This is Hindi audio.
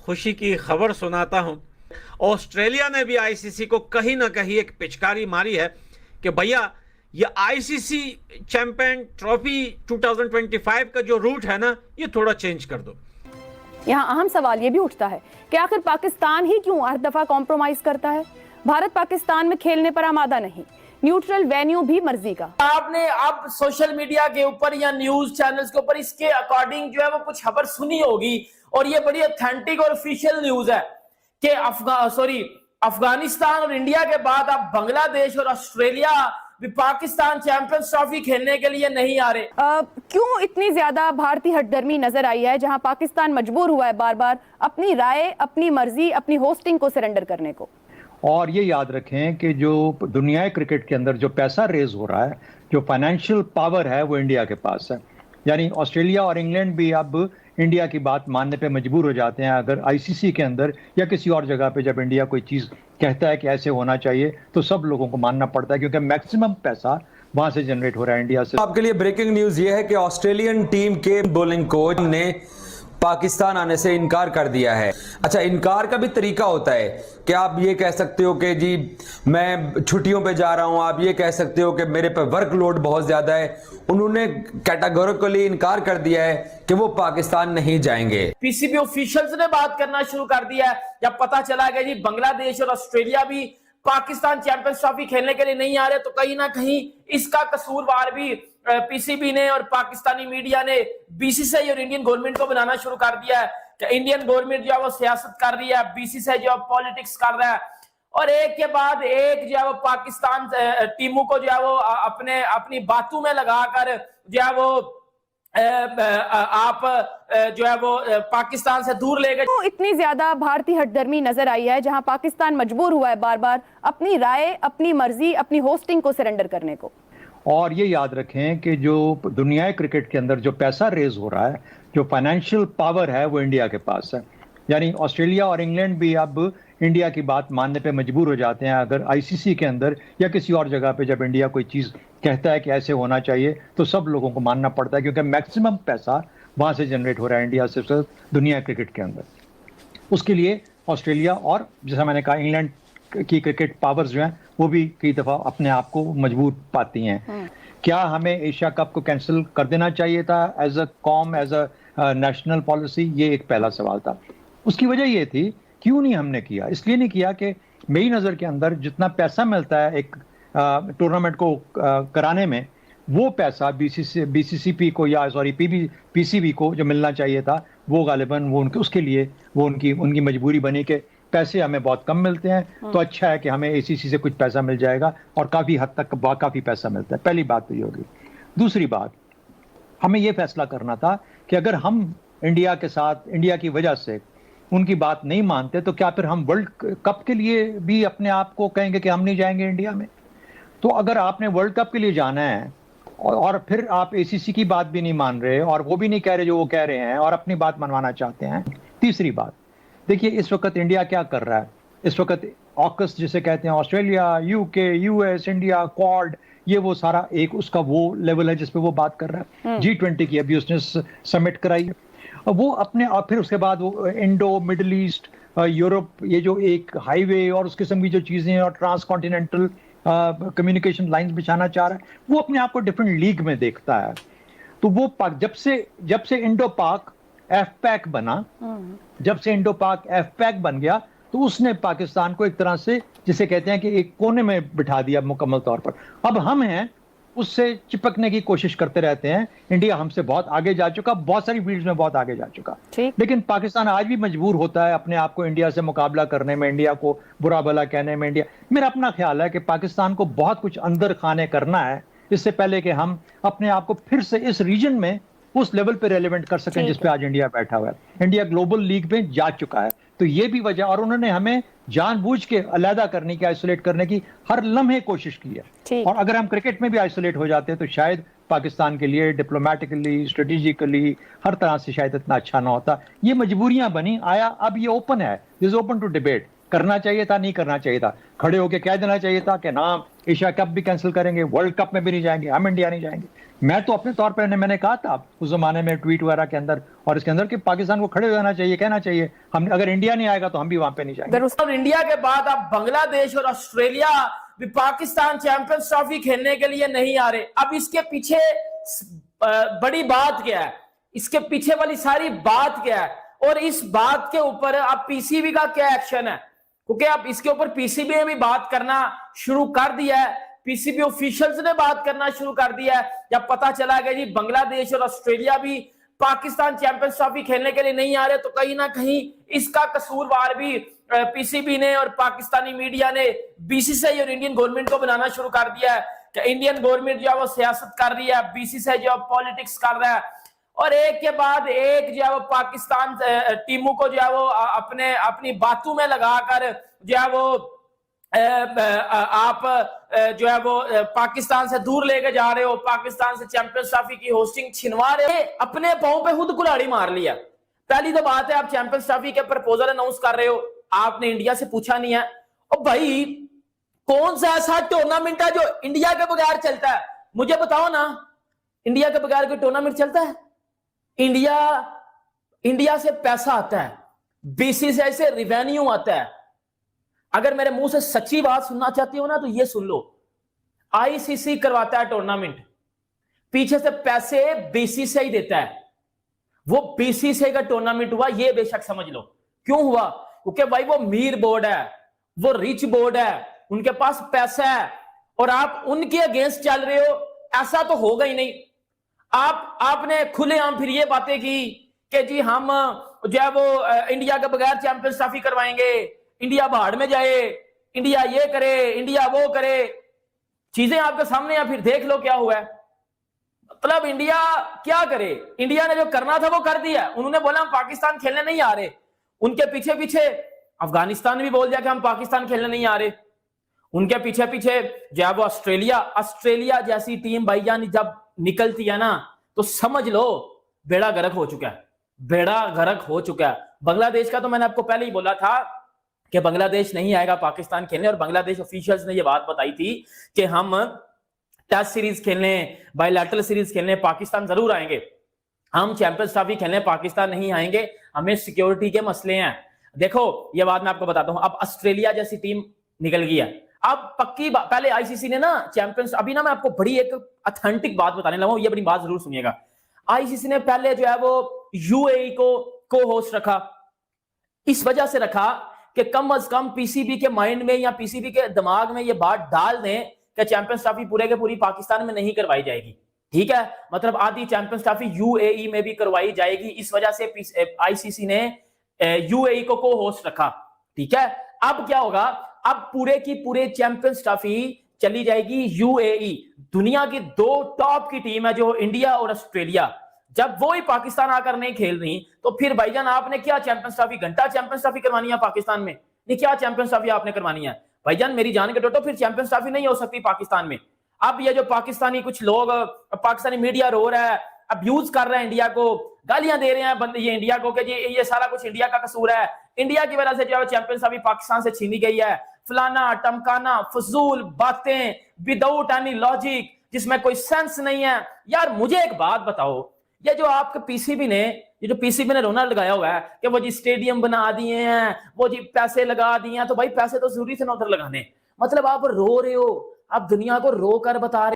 खुशी की खबर सुनाता हूं। ऑस्ट्रेलिया ने भी आईसीसी को कहीं ना कहीं एक पिचकारी मारी है कि भैया ये आईसीसी चैंपियन ट्रॉफी 2025 का जो रूट है ना, ये थोड़ा चेंज कर दो। यहाँ अहम सवाल ये भी उठता है कि आखिर पाकिस्तान ही क्यों हर दफा कॉम्प्रोमाइज करता है। भारत पाकिस्तान में खेलने पर आमादा नहीं, न्यूट्रल वेन्यू भी मर्जी का। आपने अब सोशल मीडिया के ऊपर या न्यूज चैनल्स के ऊपर इसके अकॉर्डिंग जो है वो कुछ खबर सुनी होगी, और ये बड़ी ऑथेंटिक और ऑफिशियल न्यूज है कि अफगानिस्तान और इंडिया के बाद अब बांग्लादेश और ऑस्ट्रेलिया भी पाकिस्तान चैंपियंस ट्रॉफी खेलने के लिए नहीं आ रहे। क्यों इतनी ज्यादा भारतीय हठधर्मी नजर आई है, जहां पाकिस्तान मजबूर हुआ है बार बार अपनी राय, अपनी मर्जी, अपनी होस्टिंग को सरेंडर करने को। और ये याद रखें कि जो दुनिया क्रिकेट के अंदर जो पैसा रेज हो रहा है, जो फाइनेंशियल पावर है, वो इंडिया के पास है। यानी ऑस्ट्रेलिया और इंग्लैंड भी अब इंडिया की बात मानने पे मजबूर हो जाते हैं। अगर आईसीसी के अंदर या किसी और जगह पे जब इंडिया कोई चीज़ कहता है कि ऐसे होना चाहिए, तो सब लोगों को मानना पड़ता है, क्योंकि मैक्सिमम पैसा वहां से जनरेट हो रहा है इंडिया से। आपके लिए ब्रेकिंग न्यूज ये है कि ऑस्ट्रेलियन टीम के बॉलिंग कोच ने पाकिस्तान आने से इनकार कर दिया है। अच्छा, इनकार का भी तरीका होता है कि आप ये कह सकते हो कि जी मैं छुट्टियों पे जा रहा हूं, आप ये कह सकते हो कि मेरे पे वर्कलोड बहुत ज्यादा है। उन्होंने कैटेगोरिकली इनकार कर दिया है कि वो पाकिस्तान नहीं जाएंगे। पीसीबी ऑफिशियल्स ने बात करना शुरू कर दिया है जब पता चला कि जी बांग्लादेश और ऑस्ट्रेलिया भी पाकिस्तान चैंपियंस ट्रॉफी खेलने के लिए नहीं आ रहे, तो कहीं ना कहीं इसका कसूरवार भी पीसीबी ने और पाकिस्तानी मीडिया ने बीसीसीआई और इंडियन गवर्नमेंट को बनाना शुरू कर दिया है कि इंडियन गवर्नमेंट जो है वो सियासत कर रही है, बीसीसीआई जो है पॉलिटिक्स कर रहा है, और एक के बाद एक जो है वो पाकिस्तान टीमों को जो है वो अपनी बातों में लगाकर जो है वो आप जो है वो पाकिस्तान से दूर ले गए। तो इतनी ज्यादा भारतीय हठधर्मी नजर आई है, जहां पाकिस्तान मजबूर हुआ है बार बार अपनी राय, अपनी मर्जी, अपनी होस्टिंग को सरेंडर करने को। और ये याद रखें कि जो दुनिया क्रिकेट के अंदर जो पैसा रेज हो रहा है, जो फाइनेंशियल पावर है, वो इंडिया के पास है। यानी ऑस्ट्रेलिया और इंग्लैंड भी अब इंडिया की बात मानने पे मजबूर हो जाते हैं। अगर आईसीसी के अंदर या किसी और जगह पे जब इंडिया कोई चीज़ कहता है कि ऐसे होना चाहिए, तो सब लोगों को मानना पड़ता है, क्योंकि मैक्सिमम पैसा वहाँ से जनरेट हो रहा है इंडिया से दुनिया क्रिकेट के अंदर। उसके लिए ऑस्ट्रेलिया और जैसा मैंने कहा इंग्लैंड की क्रिकेट पावर्स जो हैं वो भी कई दफ़ा अपने आप को मजबूर पाती हैं। क्या हमें एशिया कप को कैंसिल कर देना चाहिए था एज अ कॉम, एज अ नेशनल पॉलिसी? ये एक पहला सवाल था। उसकी वजह ये थी, क्यों नहीं हमने किया? इसलिए नहीं किया कि मेरी नज़र के अंदर जितना पैसा मिलता है एक टूर्नामेंट को कराने में, वो पैसा बीसीसीपी को या पीसीबी को जो मिलना चाहिए था, वो गालिबन वो उसके लिए वो उनकी मजबूरी बनी कि पैसे हमें बहुत कम मिलते हैं, तो अच्छा है कि हमें एसीसी से कुछ पैसा मिल जाएगा, और काफ़ी हद तक काफ़ी पैसा मिलता है। पहली बात तो ये होगी। दूसरी बात, हमें ये फैसला करना था कि अगर हम इंडिया के साथ, इंडिया की वजह से उनकी बात नहीं मानते, तो क्या फिर हम वर्ल्ड कप के लिए भी अपने आप को कहेंगे कि हम नहीं जाएंगे इंडिया में? तो अगर आपने वर्ल्ड कप के लिए जाना है और फिर आप एसीसी की बात भी नहीं मान रहे और वो भी नहीं कह रहे जो वो कह रहे हैं और अपनी बात मनवाना चाहते हैं। तीसरी बात, देखिए इस वक्त इंडिया क्या कर रहा है। इस वक्त ऑकस जिसे कहते हैं, Australia, UK, US, India, quad, ये वो सारा एक उसका वो लेवल है जिसपे वो बात कर रहा है। G20 की अभी उसने समिट कराई है, वो अपने, और फिर उसके बाद वो इंडो, मिडल ईस्ट, यूरोप, ये जो एक हाईवे और उस किस्म की जो चीज़ें हैं और ट्रांस कॉन्टिनेंटल कम्युनिकेशन लाइंस बिछाना चाह रहा है, वो अपने आप को डिफरेंट लीग में देखता है। तो वो जब से इंडो पाक एफपैक बना, जब से इंडो पाक एफपैक बन गया, तो उसने पाकिस्तान को एक तरह से जिसे कहते हैं कि एक कोने में बिठा दिया मुकम्मल तौर पर। अब हम हैं उससे चिपकने की कोशिश करते रहते हैं। इंडिया हमसे बहुत आगे जा चुका, बहुत सारी फील्ड्स में बहुत आगे जा चुका, लेकिन पाकिस्तान आज भी मजबूर होता है अपने आप को इंडिया से मुकाबला करने में, इंडिया को बुरा भला कहने में। मेरा अपना ख्याल है कि पाकिस्तान को बहुत कुछ अंदर खाने करना है इससे पहले कि हम अपने आप को फिर से इस रीजन में उस लेवल पे रेलेवेंट कर सकें जिस पे आज इंडिया बैठा हुआ है। इंडिया ग्लोबल लीग में जा चुका है, तो ये भी वजह, और उन्होंने हमें जानबूझ के अलहदा करने की, आइसोलेट करने की हर लम्हे कोशिश की है। और अगर हम क्रिकेट में भी आइसोलेट हो जाते हैं तो शायद पाकिस्तान के लिए डिप्लोमेटिकली, स्ट्रेटेजिकली, हर तरह से शायद इतना अच्छा ना होता। ये मजबूरियां बनी, आया, अब ये ओपन है, दिस ओपन टू डिबेट। करना चाहिए था, नहीं करना चाहिए था, खड़े होकर कह देना चाहिए था कि ना एशिया कप भी कैंसिल करेंगे, वर्ल्ड कप में भी नहीं जाएंगे, हम इंडिया नहीं जाएंगे। मैं तो अपने तौर पर मैंने कहा था उस जमाने में ट्वीट वगैरह के अंदर और इसके अंदर कि पाकिस्तान को खड़े हो जाना चाहिए, कहना चाहिए हम, अगर इंडिया नहीं आएगा तो हम भी वहां पे नहीं जाएंगे। और इंडिया के बाद अब बांग्लादेश और ऑस्ट्रेलिया भी पाकिस्तान चैंपियंस ट्रॉफी खेलने के लिए नहीं आ रहे। अब इसके पीछे बड़ी बात क्या है, इसके पीछे वाली सारी बात क्या है, और इस बात के ऊपर अब पीसीबी का क्या एक्शन है? क्योंकि अब इसके ऊपर पीसीबी ने भी बात करना शुरू कर दिया है, पीसीबी ऑफिशियल्स ने बात करना शुरू कर दिया है। जब पता चला गया जी बांग्लादेश और ऑस्ट्रेलिया भी पाकिस्तान चैंपियंस ट्रॉफी खेलने के लिए नहीं आ रहे, तो कहीं ना कहीं इसका कसूरवार भी पीसीबी ने और पाकिस्तानी मीडिया ने बीसीसीआई और इंडियन गवर्नमेंट को बनाना शुरू कर दिया है कि इंडियन गवर्नमेंट जो है वो सियासत कर रही है, बीसीसीआई जो है पॉलिटिक्स कर रहा है, और एक के बाद एक जो है वो पाकिस्तान टीमों को जो है वो अपनी बातों में लगाकर जो है वो आप जो है वो पाकिस्तान से दूर लेके जा रहे हो, पाकिस्तान से चैंपियंस ट्रॉफी की होस्टिंग छिनवा रहे हो, अपने पांव पे खुद कुल्हाड़ी मार लिया। पहली तो बात है आप चैंपियंस ट्रॉफी के प्रपोजल अनाउंस कर रहे हो, आपने इंडिया से पूछा नहीं है। और भाई कौन सा ऐसा टूर्नामेंट है जो इंडिया के बगैर चलता है? मुझे बताओ ना, इंडिया के बगैर कोई टूर्नामेंट चलता है? इंडिया से पैसा आता है, बीसीसीआई से रिवेन्यू आता है। अगर मेरे मुंह से सच्ची बात सुनना चाहती हो ना तो ये सुन लो, आईसीसी करवाता है टूर्नामेंट, पीछे से पैसे बीसीसीआई देता है। वो बीसीसीआई का टूर्नामेंट हुआ ये बेशक समझ लो। क्यों हुआ? क्योंकि भाई वो मीर बोर्ड है, वो रिच बोर्ड है, उनके पास पैसा है, और आप उनके अगेंस्ट चल रहे हो, ऐसा तो होगा ही नहीं। आपने खुलेआम फिर ये बातें की कि जी हम जो है वो इंडिया के बगैर चैंपियंस ट्रॉफी करवाएंगे, इंडिया बाहर में जाए, इंडिया ये करे, इंडिया वो करे। चीजें आपके सामने या फिर देख लो क्या हुआ है। मतलब इंडिया क्या करे? इंडिया ने जो करना था वो कर दिया। उन्होंने बोला हम पाकिस्तान खेलने नहीं आ रहे, उनके पीछे पीछे अफगानिस्तान भी बोल दिया कि हम पाकिस्तान खेलने नहीं आ रहे, उनके पीछे पीछे जो है वो ऑस्ट्रेलिया जैसी टीम भाईजान जब निकलती है ना तो समझ लो बेड़ा गर्क हो चुका है, बेड़ा गर्क हो चुका है। बांग्लादेश का तो मैंने आपको पहले ही बोला था कि बांग्लादेश नहीं आएगा पाकिस्तान खेलने, और बांग्लादेश ऑफिशियल्स ने यह बात बताई थी कि हम टेस्ट सीरीज खेलने, बायलैटरल सीरीज खेलने पाकिस्तान जरूर आएंगे, हम चैंपियंस ट्रॉफी खेलने पाकिस्तान नहीं आएंगे, हमें सिक्योरिटी के मसले हैं। देखो ये बात मैं आपको बताता हूं, अब ऑस्ट्रेलिया जैसी टीम निकल गई है। अब पक्की बात, पहले आईसीसी ने ना चैंपियंस, अभी ना मैं आपको बड़ी एक ऑथेंटिक बात बताने लगा हूं, ये बड़ी बात जरूर सुनिएगा। आईसीसी ने पहले जो है वो यूएई को होस्ट रखा, इस वजह से रखा कि कम अज कम पीसीबी के माइंड में या पीसीबी के दिमाग में ये बात डाल दें कि चैंपियंस ट्रॉफी पूरे के पूरी पाकिस्तान में नहीं करवाई जाएगी। ठीक है, मतलब आधी चैंपियंस ट्रॉफी यूएई में भी करवाई जाएगी, इस वजह से आईसीसी ने यूएई को होस्ट रखा। ठीक है, अब क्या होगा? अब पूरे की पूरे चैंपियंस ट्रॉफी चली जाएगी यूएई। दुनिया की दो टॉप की टीम है जो इंडिया और ऑस्ट्रेलिया, जब वो ही पाकिस्तान आकर नहीं खेल रही तो फिर भाईजान आपने क्या चैंपियंस ट्रॉफी, घंटा चैंपियंस ट्रॉफी करवानी है पाकिस्तान में? नहीं, क्या चैंपियंस ट्रॉफी आपने करवानी है भाईजान? मेरी जान के टोटो, फिर चैंपियंस ट्रॉफी नहीं हो सकती पाकिस्तान में। अब ये जो पाकिस्तानी कुछ लोग, पाकिस्तानी मीडिया रो रहा है, अब्यूज कर रहे हैं इंडिया को, गालियां दे रहे हैं ये इंडिया को कि ये सारा कुछ इंडिया का कसूर है, इंडिया की वजह से जो है चैंपियंस ट्रॉफी पाकिस्तान से छीनी गई है, फलाना टमकाना, फजूल बातें विदाउट एनी लॉजिक, जिसमें कोई सेंस नहीं है। यार मुझे एक बात बताओ, ये जो आपके पीसीबी ने रोना लगाया हुआ है कि वो जी स्टेडियम बना दिए हैं, वो जी पैसे लगा दिए हैं, तो भाई पैसे तो जरूरी थे ना उधर लगाने। मतलब आप रो रहे हो, आप दुनिया को रो कर बता रहे